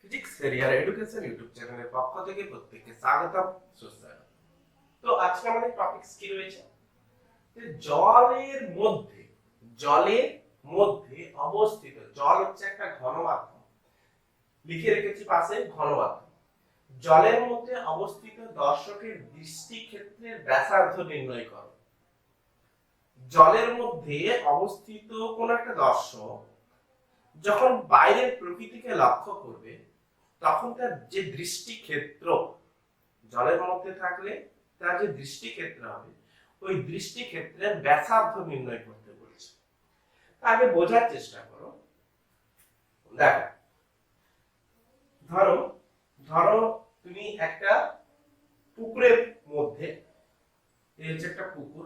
Physics career education YouTube চ্যানেলের পক্ষ থেকে প্রত্যেককে স্বাগতম সুস্বাগতম। তো আজকে আমাদের টপিকস কি রয়েছে, যে জলের মধ্যে অবস্থিত, জল হচ্ছে একটা ঘন মাধ্যম, লিখে রেখেছি পাশে ঘন মাধ্যম। জলের মধ্যে অবস্থিত দর্শকের দৃষ্টি ক্ষেত্রের ব্যাসার্ধ নির্ণয় করো। জলের মধ্যে অবস্থিত কোন একটা দর্শক যখন বাইরের প্রকৃতিকে লক্ষ্য করবে, তখন তার যে দৃষ্টি ক্ষেত্র, জলের মধ্যে থাকলে তার যে দৃষ্টি ক্ষেত্র হবে, ওই দৃষ্টি ক্ষেত্রের ব্যাসার্ধ নির্ণয় করতে বলেছে। আগে বোঝার চেষ্টা করো। দেখো, ধরো ধরো তুমি একটা পুকুরের মধ্যে, এই হচ্ছে একটা পুকুর,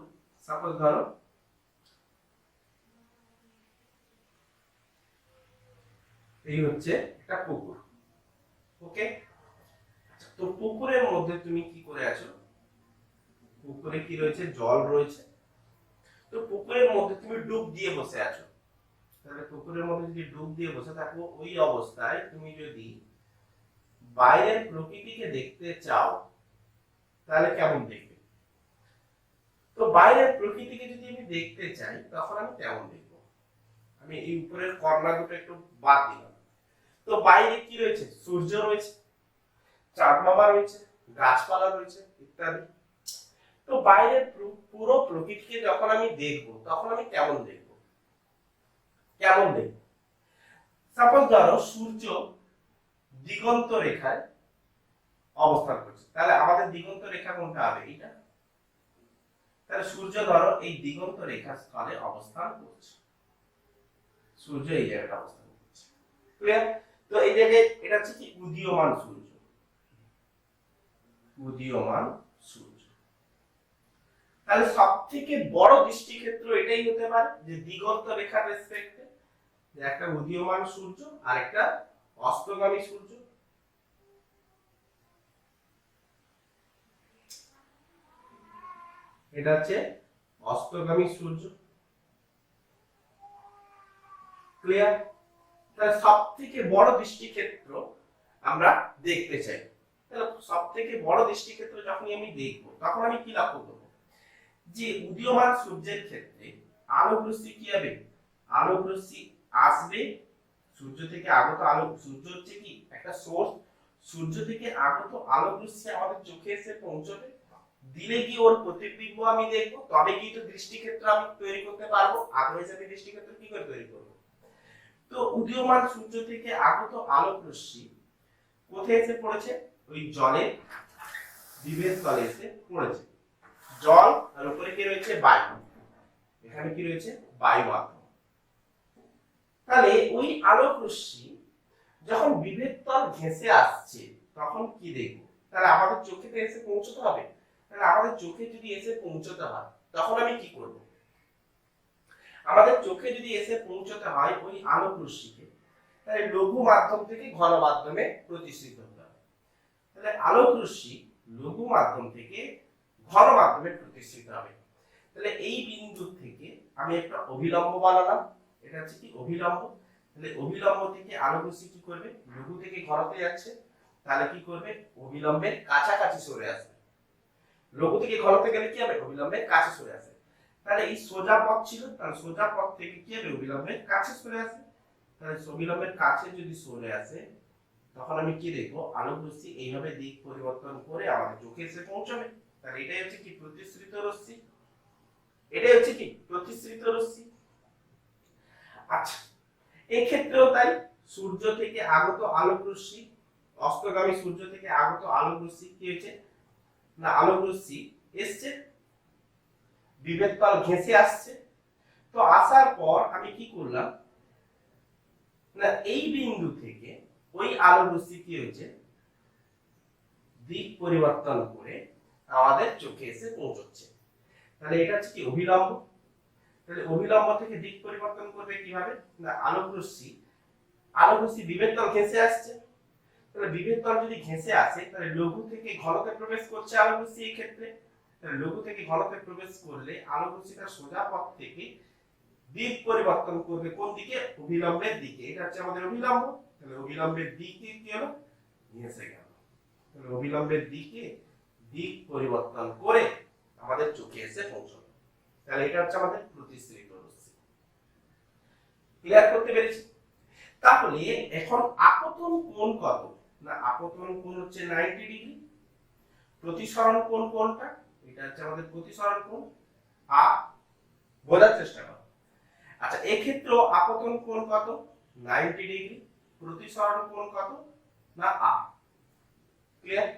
সাপোজ ধরো এই হচ্ছে একটা পুকুর, ওকে। তো পুকুরের মধ্যে তুমি কি করে আছো, পুকুরে কি রয়েছে, জল রয়েছে। তো পুকুরের মধ্যে তুমি ডুব দিয়ে বসে আছো, তাহলে পুকুরের মধ্যে যদি ডুব দিয়ে বসে থাকো, ওই অবস্থায় তুমি যদি বাইরের প্রকৃতিকে দেখতে চাও, তাহলে কেমন দেখবে? তো বাইরের প্রকৃতিকে যদি আমি দেখতে চাই, তখন আমি কেমন দেখবো? আমি এই উপরের কর্নার দুটো একটু বাদ দিলাম। তো বাইরে কি রয়েছে, সূর্য রয়েছে, চাঁদ মামা রয়েছে, গাছপালা রয়েছে, ইত্যাদি। তো বাইরের পুরো প্রকৃতিকে যখন আমি দেখবো, তখন আমি কেমন দেখবো? সাপোজ ধরো সূর্য দিগন্ত রেখায় অবস্থান করছে, তাহলে আমাদের দিগন্ত রেখা কোনটা হবে? এটা। তাহলে সূর্য ধরো এই দিগন্ত রেখার স্থলে অবস্থান করছে, সূর্য এই জায়গাটা অবস্থান করছে, ক্লিয়ার? তো এই জায়গায় এটা হচ্ছে কি উদীয়মান সূর্য, উদীয়মান সূর্য। তাহলে সবথেকে বড় দৃষ্টিক্ষেত্র এটাই হতে পারে, যে দিগন্ত রেখার রেসপেক্টে একটা উদীয়মান সূর্য আর একটা অস্তগামী সূর্য। এটা হচ্ছে অস্তগামী সূর্য, ক্লিয়ার? তাহলে সবথেকে বড় দৃষ্টিক্ষেত্র আমরা দেখতে চাই। তাহলে সবথেকে বড় দৃষ্টিক্ষেত্র যখন আমি দেখব, তখন আমি কি লক্ষ্য করব? যে উদীয়মান সূর্যের ক্ষেত্রে আলোক রশ্মি কি হবে? আলোক রশ্মি আসবে সূর্য থেকে আগত আলো, সূর্য হচ্ছে কি একটা সোর্স, সূর্য থেকে আগত আলোক রশ্মি আমাদের চোখে এসে পৌঁছবে, দিলে কি ওর প্রতিবিম্ব আমি দেখবো, তবে কি তো দৃষ্টিক্ষেত্র আমি তৈরি করতে পারবো। আদারওয়াইজ আমি দৃষ্টিক্ষেত্র কি করে তৈরি করব? তো উদীয়মান সূর্য থেকে আগত আলোক রশ্মি কোথায় এসে পড়েছে? ওই জলের বিভেদ তলে এসে পড়েছে। জল আর উপরে কি রয়েছে? বায়ু। এখানে কি রয়েছে? বায়ু মাধ্যম। তাহলে ওই আলোক রশ্মি যখন বিভেদ তল ঘেঁষে আসছে, তখন কি দেখবো? তাহলে আমাদের চোখে তো এসে পৌঁছতে হবে। তাহলে আমাদের চোখে যদি এসে পৌঁছতে হয়, তখন আমি কি করব? আমাদের চোখে যদি এসে পৌঁছতে হয় ওই আলোক রশ্মিকে, তাহলে লঘু মাধ্যম থেকে ঘন মাধ্যমে প্রতিষ্ঠিত হতে হবে। তাহলে আলোক রশ্মি লঘু মাধ্যম থেকে ঘন মাধ্যমে প্রতিষ্ঠিত হবে। তাহলে এই বিন্দু থেকে আমি একটা অভিলম্ব বানালাম, এটা হচ্ছে কি অভিলম্ব। তাহলে অভিলম্ব থেকে আলোক রশ্মি কি করবে? লঘু থেকে ঘনতে যাচ্ছে, তাহলে কি করবে? অভিলম্বের কাছাকাছি সরে আসবে। লঘু থেকে ঘনতে গেলে কি হবে? অভিলম্বের কাছে সরে আসবে। তাহলে এই সোজা পথ ছিল, তাহলে সোজা পথ থেকে কি হবে? অভিলম্বের কাছে সরে আসবে। তাহলে অভিলম্বের কাছে যদি সরে আসে, তখন আমি কি দেখবো? আলোক রশ্মি এইভাবে দিক পরিবর্তন করে আমাদের চোখে এসে পৌঁছবে। তাহলে এটাই হচ্ছে কি প্রতিসৃত রশ্মি, এটাই হচ্ছে কি প্রতিসৃত রশ্মি। আচ্ছা, এই ক্ষেত্রেও তাই, সূর্য থেকে আগত আলোক রশ্মি, অস্তগামী সূর্য থেকে আগত আলোক রশ্মি কি হয়েছে না, আলোক রশ্মি এসছে, বিভেদ তল ঘেঁষে আসছে। তো আসার পর আমি কি করলাম না, এই বিন্দু থেকে ওই আলোক রশ্মি কি হয়েছে? দিক পরিবর্তন করে আমাদের চোখে এসে পৌঁছচ্ছে। তাহলে এটা হচ্ছে কি অভিলম্ব। তাহলে অভিলম্ব থেকে দিক পরিবর্তন করবে কিভাবে না, আলোক রশ্মি বিভেদ তল ঘেঁষে আসছে। তাহলে বিভেদ তল যদি ঘেঁষে আসে, তাহলে লঘু থেকে ঘনতে প্রবেশ করছে আলোক রশ্মি। এই ক্ষেত্রে তাহলে লঘু থেকে ঘনতে প্রবেশ করলে আলোক রশ্মিটা সোজা পথ থেকে দিক পরিবর্তন করবে কোন দিকে? অভিলম্বের দিকে। এটা হচ্ছে আমাদের অভিলম্ব। তাহলে অভিলম্বের দিক কি হলো, এসে গেল। তাহলে অভিলম্বের দিক পরিবর্তন করে আমাদের চোখে এসে পৌঁছলো। তাহলে এটা হচ্ছে আমাদের প্রতিসৃত রশ্মি। ক্লিয়ার করতে পেরেছি? তাহলে এখন আপতন কোণ কত? না আপতন কোণ হচ্ছে 90 ডিগ্রি। প্রতিসরণ কোণ কোনটা? এটা হচ্ছে আমাদের প্রতিসরণ কোণ। বোঝার চেষ্টা করো। আচ্ছা এই ক্ষেত্রে আপতন কোণ কত? 90 ডিগ্রি। প্রতিসরণ কোণ কত? না ক্লিয়ার?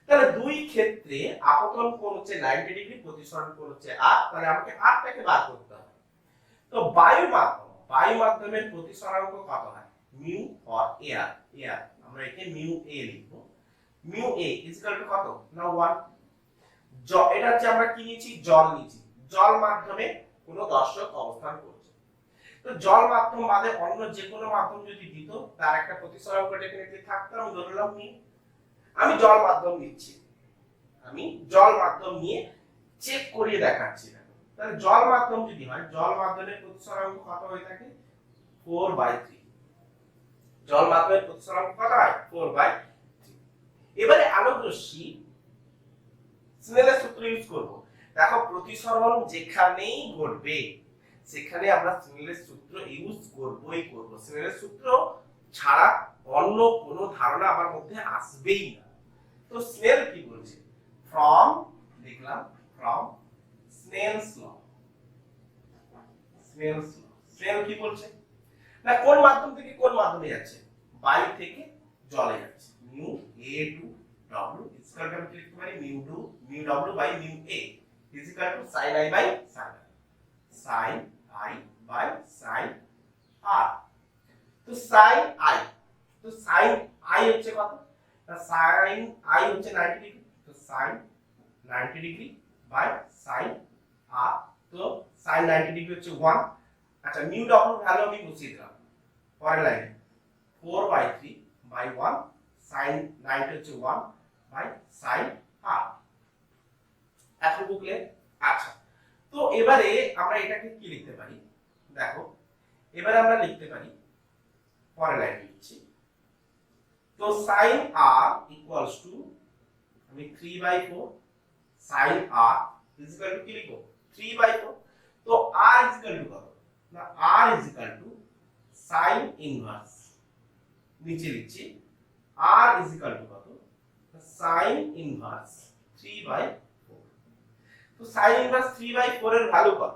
তাহলে দুই ক্ষেত্রে আপতন কোণ হচ্ছে 90 ডিগ্রি, প্রতিসরণ কোণ হচ্ছে তাহলে আমাকে টাকে বার করতে হবে। তো বায়ু মাধ্যমের প্রতিসরাঙ্ক কত হয়? মিউ ফর এয়ার আমরা একে মিউ এ লিখব। মিউ এ ইকুয়াল টু কত? না 1। এটা হচ্ছে আমরা কি নিয়েছি? জল নিয়েছি। জল মাধ্যমে কোন দর্শক অবস্থান করছে। তো জল মাধ্যম বাদে অন্য যে কোনো মাধ্যম যদি দিত তার একটা প্রতিসরাঙ্ক ডেফিনেটলি থাকতো। আমি ধরলাম মিউ। আমি জল মাধ্যম নিচ্ছি, আমি জল মাধ্যম নিয়ে চেক করিয়ে দেখাচ্ছি। তাহলে জল মাধ্যম যদি হয়, জল মাধ্যমের প্রতিসরাঙ্ক কত হয়ে থাকে? 4/3। জল মাধ্যমের প্রতিসরাঙ্ক কত হয়? 4/3। এবারে আলোক রশ্মি স্নেলের সূত্র ইউজ করব। দেখো প্রতিসরণ যেখানেই ঘটবে সেখানে আমরা স্নেলের সূত্র ইউজ করবই করব। স্নেলের সূত্র ছাড়া অন্য কোনো ধারণা আমার মধ্যে আসবেই না। তো স্নেল কি বলছে? From snails law. স্নেল কি বলছে? না কোন মাধ্যম থেকে কোন মাধ্যমে যাচ্ছে? বায়ু থেকে জলে যাচ্ছে। Mu a to w equal to আমি লিখতে পারি mu w by mu a equal to sin i by sin sin r। তো sin i হচ্ছে কত? sin i হচ্ছে 90 ডিগ্রি। তো sin 90 degree by sin r। তো sin 90 ডিগ্রি হচ্ছে 1। আচ্ছা মিউ w ভ্যালু আমি বসিয়ে দিলাম পরের লাইনে 4/3 বাই 1 sin 90 হচ্ছে 1 বাই sin r। এখন বুঝলে? আচ্ছা তো এবারে আমরা এটাকে কি লিখতে পারি? দেখো এবারে আমরা লিখতে পারি পরের লাইনে লিখছি। তো sin r ইকুয়ালস টু আমি 3/4 sin r ইকুয়াল টু কি লিখব? 3/4। তো r ইকুয়াল টু কত? না r equal to sin inverse, নিচে লিখছি r ইকুয়াল টু কত? sin inverse 3/4। তো sin ইনভার্স 3/4 এর ভ্যালু কত?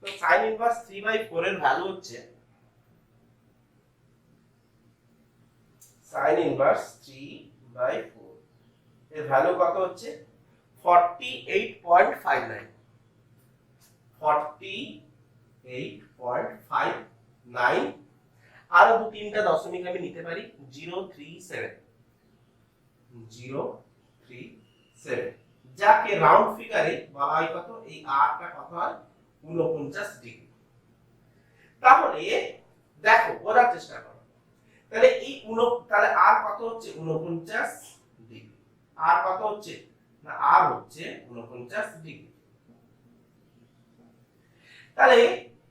তো sin ইনভার্স 3/4 এর ভ্যালু হচ্ছে sin ইনভার্স 3/4 এর ভ্যালু কত হচ্ছে? 48.59। 48.59 আরো দু তিনটা দশমিক আমি নিতে পারি 037 যাকে রাউন্ড ফিগারে বলা হয় কত? এই r টা কত হয়? 49 ডিগ্রি। তাহলে দেখো বোঝার চেষ্টা করো। তাহলে এই তাহলে r কত হচ্ছে? 49 ডিগ্রি। r কত হচ্ছে? না r হচ্ছে 49 ডিগ্রি। তাহলে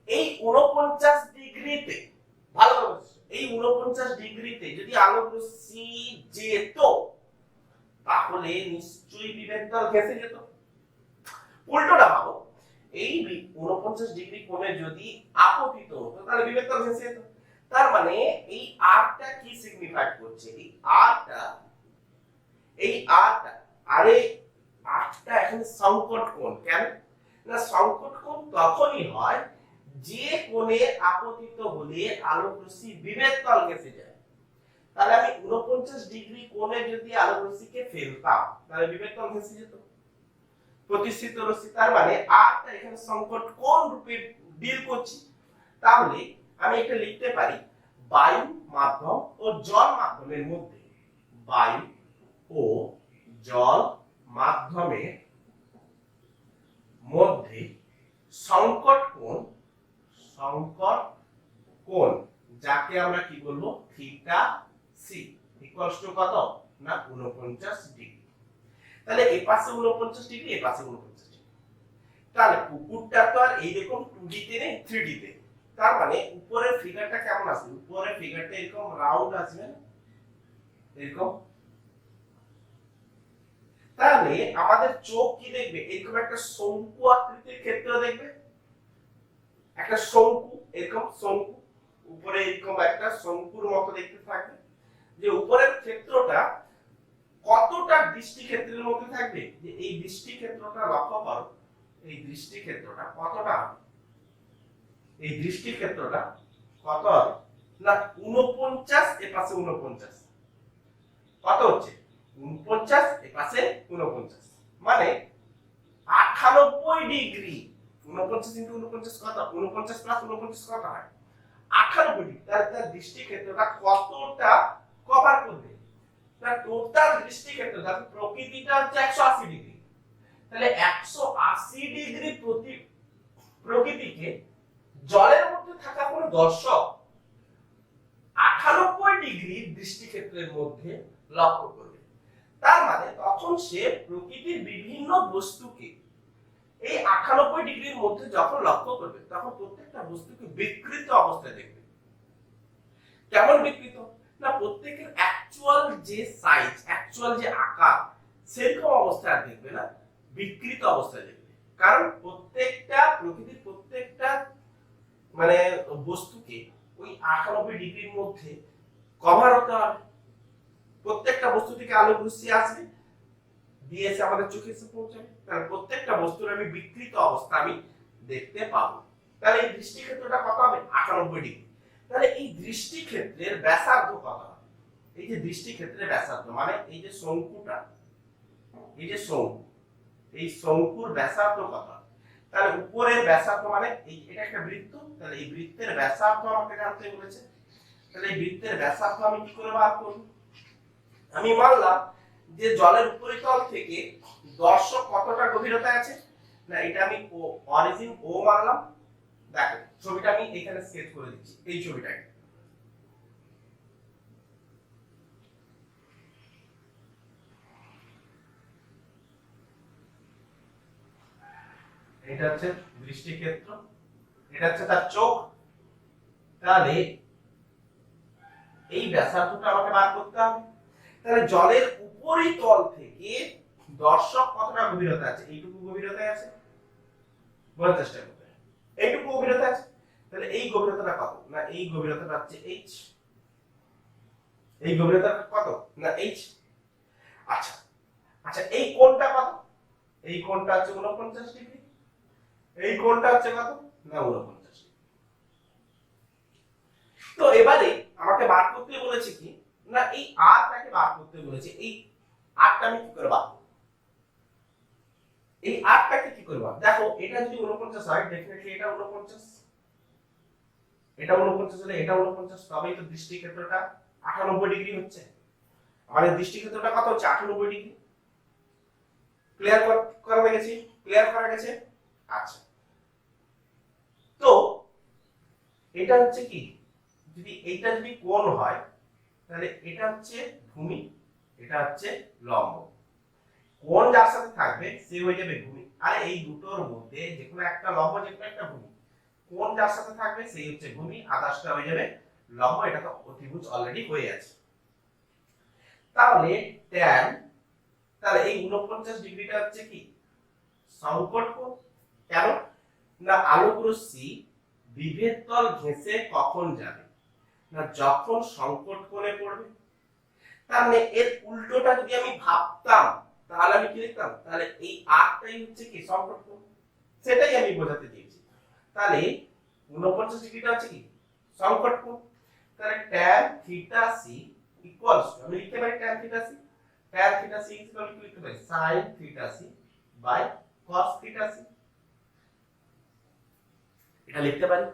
এই 49 ডিগ্রিতে ভালো করে এই 49 ডিগ্রিতে যদি আলোক রশ্মি যেত তাহলে নিশ্চয়ই বিভেদতল ঘেঁষে যেত। উল্টোটা ভাবো, এই 49 ডিগ্রি কোণে যদি আপতিত হতো তাহলে বিভেদতল ঘেঁষে যেত। তার মানে এই আরটা কি সিগনিফাই করছে? এই আরটা আরে আরটা এখানে সংকট কোণ। কেন না সংকট কোণ তখনই হয় যে কোণে আপতিত হলে আলোক রশ্মি বিভেদতল ঘেঁষে যায়। তাহলে আমি 49 ডিগ্রি কোণে যদি আলোক রশ্মিকে ফেলতাম তাহলে বিভেদতল ঘেঁষে যেত, প্রতিসৃত রশ্মি। তার মানে আরটা এখানে সংকট কোণ রূপে ডিল করছি। তাহলে আমি এটা লিখতে পারি বায়ু মাধ্যম ও জল মাধ্যমের মধ্যে, বায়ু ও জল মাধ্যমের মধ্যে সংকট কোণ যাকে আমরা কি বলবো? থিটা সি ইকুয়ালস টু কত? না 49 ডিগ্রি। তাহলে এই পাশে 49 ডিগ্রি, এই পাশে 49 ডিগ্রি। তাহলে পুকুরটা তো আর এইরকম 2D তে নেই, 3D তে। তার মানে উপরের ফিগারটা কেমন আসবে? উপরের ফিগারটা এরকম রাউন্ড আসবে না, এরকম। তাহলে আমাদের চোখ কি দেখবে? এরকম একটা শঙ্কু আকৃতির ক্ষেত্র দেখবে, একটা শঙ্কু, এরকম শঙ্কু, উপরে এরকম একটা শঙ্কুর মতো দেখতে থাকবে। যে উপরের ক্ষেত্রটা কতটা দৃষ্টি ক্ষেত্রের মধ্যে থাকবে, যে এই দৃষ্টি ক্ষেত্রটা লক্ষ্য করো, এই দৃষ্টি ক্ষেত্রটা কতটা হবে? এই দৃষ্টি ক্ষেত্রটা কত হবে না 49, এ পাশে 49, কত হচ্ছে 49, এ পাশে 49, মানে 98 ডিগ্রি। 49 ইনটু 49 কত? 49 প্লাস 49 কত হয়? 98 ডিগ্রি। তাহলে তার দৃষ্টি ক্ষেত্রটা কতটা কভার করবে? তার টোটাল দৃষ্টি ক্ষেত্র, দেখো প্রকৃতিটা হচ্ছে 180 ডিগ্রি, তাহলে 180 ডিগ্রি প্রতি প্রকৃতিকে জলের মধ্যে থাকা কোনো দর্শক 98 ডিগ্রি দৃষ্টিক্ষেত্রের মধ্যে লক্ষ্য করবে। তার মানে তখন সে প্রকৃতির বিভিন্ন বস্তুকে এই 98 ডিগ্রির মধ্যে যখন লক্ষ্য করবে, তখন প্রত্যেকটা বস্তুকে বিকৃত অবস্থায় দেখবে। কেমন বিকৃত? না প্রত্যেকের অ্যাকচুয়াল যে সাইজ, অ্যাকচুয়াল যে আকার, সেরকম অবস্থায় দেখবে না, বিকৃত অবস্থায় দেখবে। কারণ প্রত্যেকটা প্রকৃতির প্রত্যেকটা মানে বস্তুকে ওই 98 ডিগ্রির মধ্যে কভার হতে হবে। প্রত্যেকটা বস্তু থেকে আলো রশ্মি আসবে, দিয়ে এসে আমাদের চোখে এসে পৌঁছাবে, তাহলে প্রত্যেকটা বস্তুর আমি বিকৃত অবস্থা আমি দেখতে পাবো। তাহলে এই দৃষ্টি ক্ষেত্রটা কত হবে? 98 ডিগ্রি। তাহলে এই দৃষ্টি ক্ষেত্রের ব্যাসার্ধ কত হবে? এই যে দৃষ্টি ক্ষেত্রের ব্যাসার্ধ মানে এই যে শঙ্কুটা, এই যে শঙ্কু, এই শঙ্কুর ব্যাসার্ধ কত? তাহলে উপরের ব্যাসার্ধ মানে এটা একটা বৃত্ত, তাহলে এই বৃত্তের ব্যাসার্ধ আমাকে জানতে বলেছে। তাহলে এই বৃত্তের ব্যাসার্ধ আমি কি করে বার করব? আমি মানলাম যে জলের উপরিতল থেকে দর্শক কতটা গভীরতায় আছে, না এটা আমি অরিজিন ও মানলাম। দেখো ছবিটা আমি এখানে স্কেচ করে দিচ্ছি, এই ছবিটাকে। এটা হচ্ছে দৃষ্টি ক্ষেত্র, এটা হচ্ছে তার চোখ। তাহলে এই ব্যাসার্ধটা আমাকে বার করতে হবে। তাহলে জলের উপরিতল থেকে দর্শক কতটা গভীরতা আছে? এইটুকু গভীরতায় আছে, বোঝার চেষ্টা করতে, এইটুকু গভীরতা আছে। তাহলে এই গভীরতাটা কত? না এই গভীরতাটা হচ্ছে h। এই গভীরতাটা কত? না h। আচ্ছা আচ্ছা, এই কোণটা কত? এই কোণটা হচ্ছে 49 ডিগ্রি। এই কোণটা হচ্ছে কত? না 49। তো এবারে আমাকে বার করতে বলেছে কি, না এই আরটাকে বার করতে বলেছে। এই আরটা আমি কি করে বার করব? এই আরটাকে কি করব? দেখো এটা যদি 49 হয়, ডেফিনেটলি এটা 49, এটা 49 হলে এটা 49, তবেই তো দৃষ্টি ক্ষেত্রটা 98 ডিগ্রি হচ্ছে। আমাদের দৃষ্টি ক্ষেত্রটা কত হচ্ছে? 98 ডিগ্রি। ক্লিয়ার করা গেছে? ক্লিয়ার করা গেছে? আচ্ছা, তো এটা হচ্ছে কি, যদি এইটা যদি কোণ হয়, তাহলে এটা হচ্ছে ভূমি, এটা হচ্ছে লম্ব। কোণ যার সাথে থাকবে সে হয়ে যাবে ভূমি। আর এই দুটোর মধ্যে যে কোনো একটা লম্ব, যে কোনো একটা ভূমি। কোণ যার সাথে থাকবে সেই হচ্ছে ভূমি, আদার্সটা হয়ে যাবে লম্ব। এটা তো অতিভুজ অলরেডি হয়ে আছে। তাহলে tan, তাহলে এই 49 ডিগ্রিটা হচ্ছে কি সংকট কোণ। কেন? না আলোক রশ্মি বিভেদ তল ঘেঁষে কখন যাবে? না যখন সংকট কোণে পড়বে। তার মানে এর উল্টোটা যদি আমি ভাবতাম, তাহলে আমি কি লিখতাম? তাহলে এই আরটাই হচ্ছে কি সংকট কোণ, সেটাই আমি বোঝাতে চেয়েছি। তাহলে 49 ডিগ্রিটা হচ্ছে কি সংকট কোণ। তাহলে tan theta c equals to, আমি লিখতে পারি tan theta c, tan theta c equal to লিখতে পারি sin theta c by cos theta c। এটা লিখতে পারি,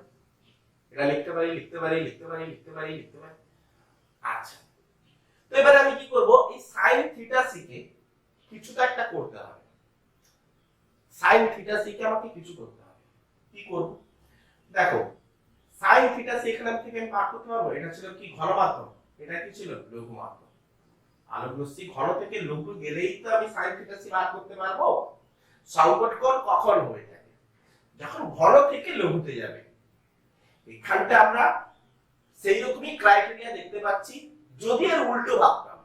এটা লিখতে পারি, লিখতে পারি, লিখতে পারি, লিখতে পারি, লিখতে পারি। আচ্ছা, তো এবারে আমি কি করব? এই sin থিটা c কে কিছু তো একটা করতে হবে। sin থিটা c কে আমাকে কিছু করতে হবে। কি করব? দেখো sin থিটা c এখান থেকে আমি পার করতে পারবো। এটা ছিল কি ঘন মাধ্যম, এটা কি ছিল লঘু মাধ্যম। আলোক রশ্মি ঘন থেকে লঘু গেলেই তো আমি sin থিটা c বার করতে পারবো। সংকট কোণ কখন হয়ে থাকে? যখন ঘন থেকে লঘুতে যাবে। এখানটা আমরা সেই রকমই ক্রাইটেরিয়া দেখতে পাচ্ছি, যদি এর উল্টো ভাবতাম,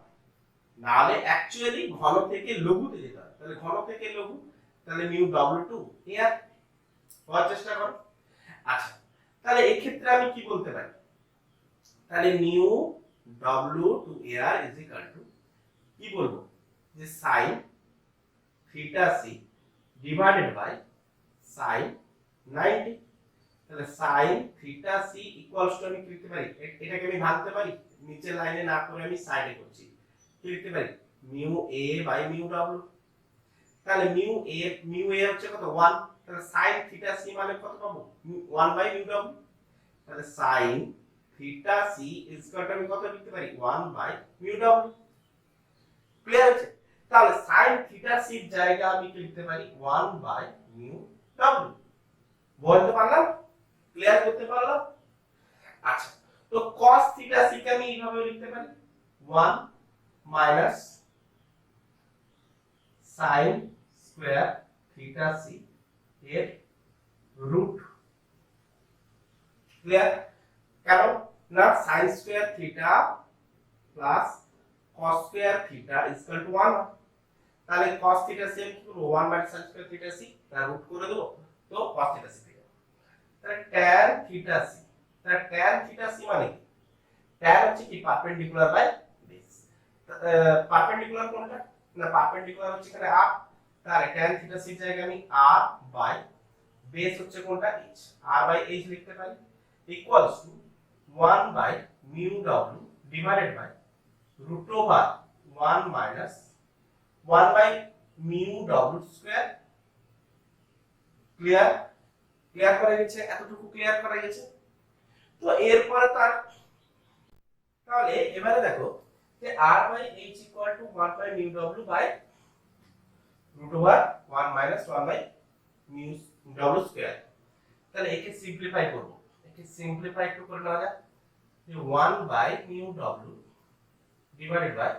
নাহলে অ্যাকচুয়ালি ঘন থেকে লঘুতে যেতে হয়। তাহলে ঘন থেকে লঘু, তাহলে মিউ w2 এর হওয়ার চেষ্টা করো। আচ্ছা, তাহলে এই ক্ষেত্রে আমি কি বলতে পারি, তাহলে মিউ w2 এর ইজ ইকুয়াল টু কি বলবো, যে sin theta c divided by sin 90। তাহলে sin theta c equals to আমি কি লিখতে পারি, এটাকে আমি ভাঙতে পারি, নিচে লাইনে না করে আমি সাইডে করছি, কি লিখতে পারি, mu a by mu w। তাহলে মিউ a হচ্ছে কত 1, তাহলে sin থিটা c মানে কত পাবো, 1 বাই মিউ w। তাহলে sin theta c is equal to আমি কত লিখতে পারি, 1 বাই মিউ w। ক্লিয়ার আছে? তাহলে sin থিটা c এর জায়গা আমি কি লিখতে পারি, 1 বাই মিউ w। বলতে পারলাম, ক্লিয়ার করতে পারলাম? আচ্ছা, তো cos থিটা c কে আমি এইভাবে লিখতে পারি, 1 minus sin square theta c এর রুট। ক্লিয়ার? কেন না, sin square theta plus cos square theta is equal to 1। তাহলে cos থিটা c আমি কি করব, 1 minus sin square theta c তার রুট করে দেব, তো cos থিটা c থেকে। তাহলে tan থিটা c, তাহলে tan থিটা c মানে কি, tan হচ্ছে কি পারপেন্ডিকুলার বাই বেস। পারপেন্ডিকুলার কোনটা না, পারপেন্ডিকুলার হচ্ছে এখানে r, তাহলে tan থিটা c জায়গায় আমি r বাই বেস হচ্ছে কোনটা h, r বাই h লিখতে পারি, equals to 1 by mu w divided by root over 1 minus 1 by mu w square. Clear? Clear করা গেছে? এতটুকু ক্লিয়ার করা গেছে? তো এরপরে তাহলে এবারে দেখো যে r by h equal to 1 by mu w by root over 1 minus 1 by mu w square. তাহলে একে সিম্পলিফাই করব, একে সিম্পলিফাই একটু করে নেওয়া যাক, যে 1 by mu w divided by,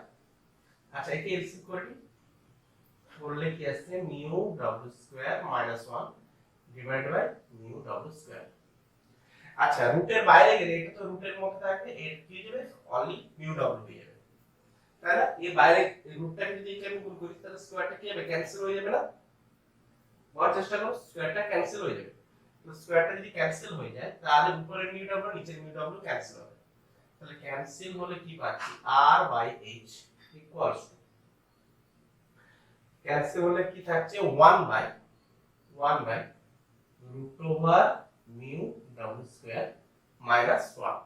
আচ্ছা একে এলসিএম করে নিই, করলে কি আসছে, mu w square minus 1 divided by mu w square. আচ্ছা রুটের বাইরে গেলে এটা তো রুটের মধ্যে থাকবে, এর কি যাবে, অনলি মিউ w হয়ে যাবে। তাই না? এই বাইরে রুটটাকে যদি আমি গুণ করি, তাহলে স্কয়ারটা কি হবে, ক্যান্সেল হয়ে যাবে না? বলার চেষ্টা করো, স্কয়ারটা ক্যান্সেল হয়ে যাবে। তো স্কয়ারটা যদি ক্যান্সেল হয়ে যায়, তাহলে উপরের মিউ w নিচের মিউ w ক্যান্সেল হবে। তাহলে ক্যান্সেল হলে কি পাচ্ছি, r by h equals to, cancel হলে কি থাকছে, 1 by root over mu w square minus 1।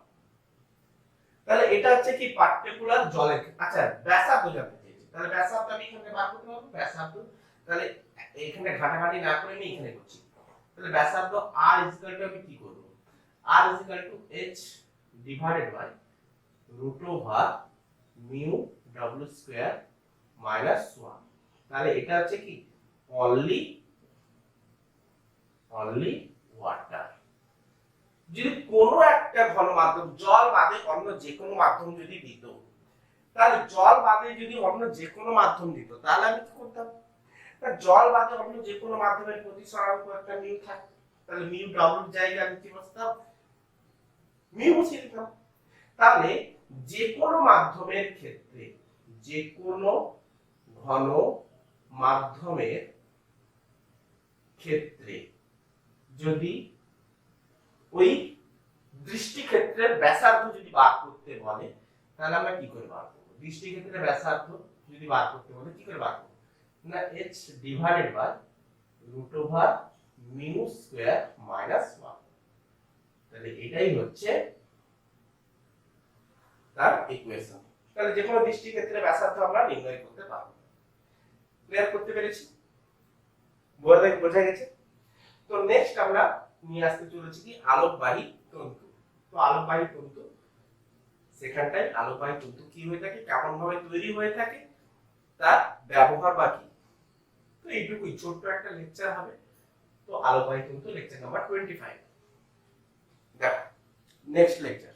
তাহলে এটা হচ্ছে কি পার্টিকুলার জলের, আচ্ছা ব্যাসার্ধ জানতে চেয়েছি, তাহলে ব্যাসার্ধ আমি এখানে বার করতে পারবো, ব্যাসার্ধ তাহলে এখানে ঘাটাঘাটি না করে আমি এখানে করছি। তাহলে ব্যাসার্ধ r ইজ ইকুয়াল টু আমি কি করব, r is equal to h divided by root over mu w square minus 1। তাহলে এটা হচ্ছে কি অনলি ওয়াটার। যদি কোনো একটা ঘন মাধ্যম, জল বাদে অন্য যে কোনো মাধ্যম যদি দিত, তাহলে জল বাদে যদি অন্য যে কোনো মাধ্যম দিত, তাহলে আমি কি করতাম, জল বাদে অন্য যে কোনো মাধ্যমের প্রতিসরাঙ্ক একটা মিউ থাকতো, তাহলে মিউ w এর জায়গায় আমি কি বসাতাম, মিউ বসিয়ে দিতাম। তাহলে যে কোনো মাধ্যমের ক্ষেত্রে, যে কোনো ঘন মাধ্যমের ক্ষেত্রে যদি ওই দৃষ্টিক্ষেত্রের ব্যাসার্ধ যদি বার করতে বলে, তাহলে আমরা কি করে বার করব, দৃষ্টিক্ষেত্রের ব্যাসার্ধ যদি বার করতে বলে কি করে বার করব না, h divided by root over mu square minus 1। তাহলে এটাই হচ্ছে তার ইকুয়েশন। তাহলে যে কোনো দৃষ্টিক্ষেত্রের ব্যাসার্ধ আমরা নির্ণয় করতে পারবো। ক্লিয়ার করতে পেরেছি? বোঝা গেছে? তো নেক্সট আমরা নিয়ে আসতে চলেছি কি আলোকবাহী তন্তু। তো আলোকবাহী তন্তু, সেখানটায় আলোকবাহী তন্তু কি হয়ে থাকে, কেমন ভাবে তৈরি হয়ে থাকে, তার ব্যবহার বা কি। তো এইটুকুই ছোট্ট একটা লেকচার হবে। তো আলোকবাহী তন্তু লেকচার নাম্বার 25। দেখো নেক্সট লেকচার।